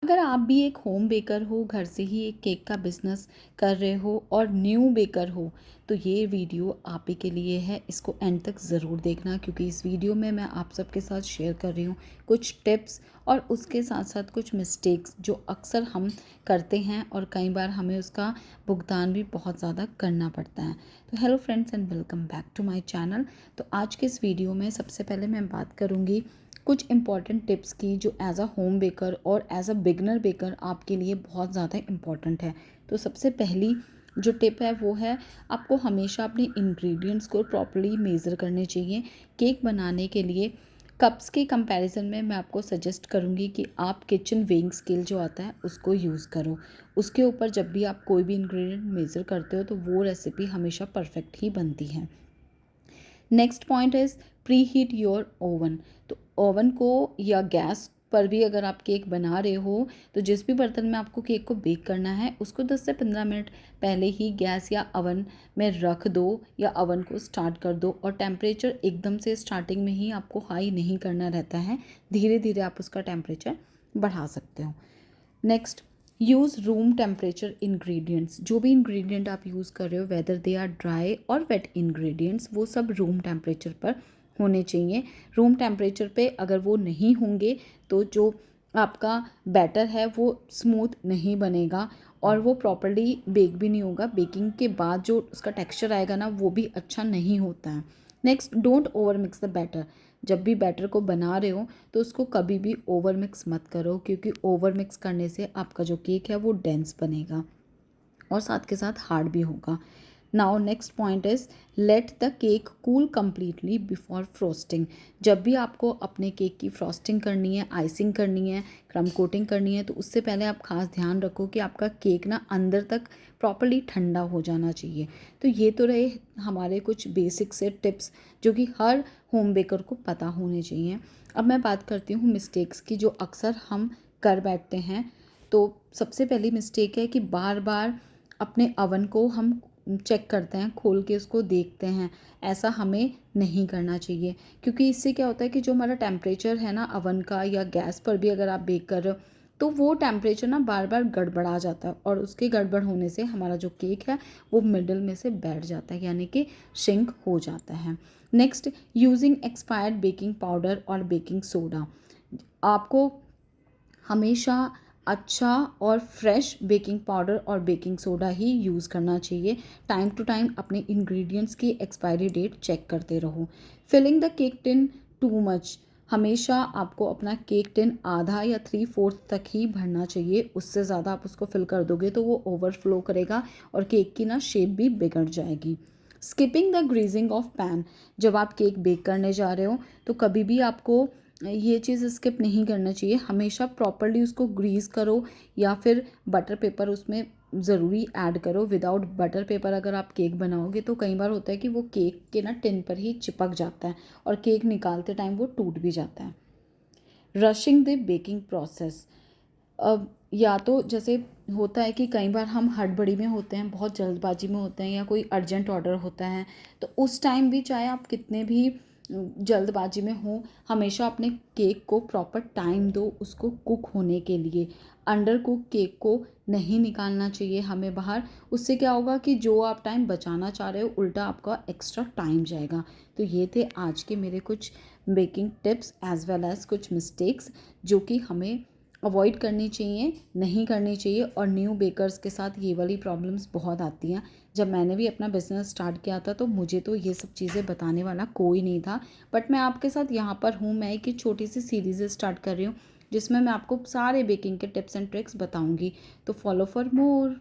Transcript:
अगर आप भी एक होम बेकर हो, घर से ही एक केक का बिज़नेस कर रहे हो और न्यू बेकर हो, तो ये वीडियो आप ही के लिए है। इसको एंड तक ज़रूर देखना, क्योंकि इस वीडियो में मैं आप सबके साथ शेयर कर रही हूँ कुछ टिप्स और उसके साथ साथ कुछ मिस्टेक्स जो अक्सर हम करते हैं और कई बार हमें उसका भुगतान भी बहुत ज़्यादा करना पड़ता है। तो hello friends and welcome back to my channel. तो आज के इस वीडियो में सबसे पहले मैं बात करूँगी कुछ इम्पॉर्टेंट टिप्स की, जो एज अ होम बेकर और एज अ बिगनर बेकर आपके लिए बहुत ज़्यादा इम्पॉर्टेंट है। तो सबसे पहली जो टिप है वो है, आपको हमेशा अपने इंग्रेडिएंट्स को प्रॉपर्ली मेज़र करने चाहिए। केक बनाने के लिए कप्स के कंपैरिजन में मैं आपको सजेस्ट करूँगी कि आप किचन वेइंग स्केल जो आता है उसको यूज़ करो। उसके ऊपर जब भी आप कोई भी इंग्रेडिएंट मेज़र करते हो तो वो रेसिपी हमेशा परफेक्ट ही बनती है। Next point is pre heat your oven. तो ओवन को या गैस पर भी अगर आप केक बना रहे हो, तो जिस भी बर्तन में आपको केक को बेक करना है उसको 10 से 15 मिनट पहले ही गैस या ओवन में रख दो या ओवन को स्टार्ट कर दो। और टेम्परेचर एकदम से स्टार्टिंग में ही आपको हाई नहीं करना रहता है, धीरे धीरे आप उसका टेम्परेचर बढ़ा सकते हो। Next, use room temperature ingredients. जो भी इंग्रेडिएंट आप यूज़ कर रहे हो, वेदर दे आर ड्राई और वेट इंग्रेडिएंट्स, वो सब रूम टेम्परेचर पर होने चाहिए। रूम टेम्परेचर पे अगर वो नहीं होंगे तो जो आपका बैटर है वो स्मूथ नहीं बनेगा और वो प्रॉपर्ली बेक भी नहीं होगा। बेकिंग के बाद जो उसका टेक्सचर आएगा ना, वो भी अच्छा नहीं होता है। Next, don't over mix the batter. जब भी बैटर को बना रहे हो तो उसको कभी भी ओवर मिक्स मत करो, क्योंकि ओवर मिक्स करने से आपका जो केक है वो डेंस बनेगा और साथ के साथ हार्ड भी होगा। Now next point is, let the cake cool completely before frosting. जब भी आपको अपने केक की फ्रॉस्टिंग करनी है, आइसिंग करनी है, क्रम कोटिंग करनी है, तो उससे पहले आप खास ध्यान रखो कि आपका केक ना अंदर तक प्रॉपर्ली ठंडा हो जाना चाहिए। तो ये तो रहे हमारे कुछ बेसिक से टिप्स जो कि हर होम बेकर को पता होने चाहिए। अब मैं बात करती हूँ मिस्टेक्स की, जो अक्सर हम कर बैठते हैं। तो सबसे पहली मिस्टेक है कि बार बार अपने अवन को हम चेक करते हैं, खोल के उसको देखते हैं। ऐसा हमें नहीं करना चाहिए, क्योंकि इससे क्या होता है कि जो हमारा टेम्परेचर है ना अवन का, या गैस पर भी अगर आप बेक कर रहे हो, तो वो टेम्परेचर ना बार बार गड़बड़ा जाता है और उसके गड़बड़ होने से हमारा जो केक है वो मिडल में से बैठ जाता है, यानी कि श्रिंक हो जाता है। Next, using expired baking powder और बेकिंग सोडा। आपको हमेशा अच्छा और फ्रेश बेकिंग पाउडर और बेकिंग सोडा ही यूज़ करना चाहिए। टाइम टू टाइम अपने इंग्रेडिएंट्स की एक्सपायरी डेट चेक करते रहो। Filling the cake tin too much. हमेशा आपको अपना केक टिन आधा या 3/4 तक ही भरना चाहिए। उससे ज़्यादा आप उसको फिल कर दोगे तो वो ओवरफ्लो करेगा और केक की ना शेप भी बिगड़ जाएगी। Skipping the greasing of pan. जब आप केक बेक करने जा रहे हो तो कभी भी आपको ये चीज़ स्किप नहीं करना चाहिए। हमेशा प्रॉपर्ली उसको ग्रीस करो या फिर बटर पेपर उसमें ज़रूरी ऐड करो। विदाउट बटर पेपर अगर आप केक बनाओगे तो कई बार होता है कि वो केक के ना टिन पर ही चिपक जाता है और केक निकालते टाइम वो टूट भी जाता है। Rushing the baking process. अब या तो जैसे होता है कि कई बार हम हड़बड़ी में होते हैं, बहुत जल्दबाजी में होते हैं, या कोई अर्जेंट ऑर्डर होता है, तो उस टाइम भी चाहे आप कितने भी जल्दबाजी में हो, हमेशा अपने केक को प्रॉपर टाइम दो उसको कुक होने के लिए। अंडर कुक केक को नहीं निकालना चाहिए हमें बाहर। उससे क्या होगा कि जो आप टाइम बचाना चाह रहे हो, उल्टा आपका एक्स्ट्रा टाइम जाएगा। तो ये थे आज के मेरे कुछ baking tips as well as कुछ मिस्टेक्स जो कि हमें अवॉइड करनी चाहिए, नहीं करनी चाहिए। और न्यू बेकर्स के साथ ये वाली प्रॉब्लम्स बहुत आती हैं। जब मैंने भी अपना बिज़नेस स्टार्ट किया था तो मुझे तो ये सब चीज़ें बताने वाला कोई नहीं था, बट मैं आपके साथ यहाँ पर हूँ। मैं एक छोटी सी सीरीज़ स्टार्ट कर रही हूँ जिसमें मैं आपको सारे बेकिंग के टिप्स एंड ट्रिक्स बताऊँगी। तो फॉलो फॉर मोर।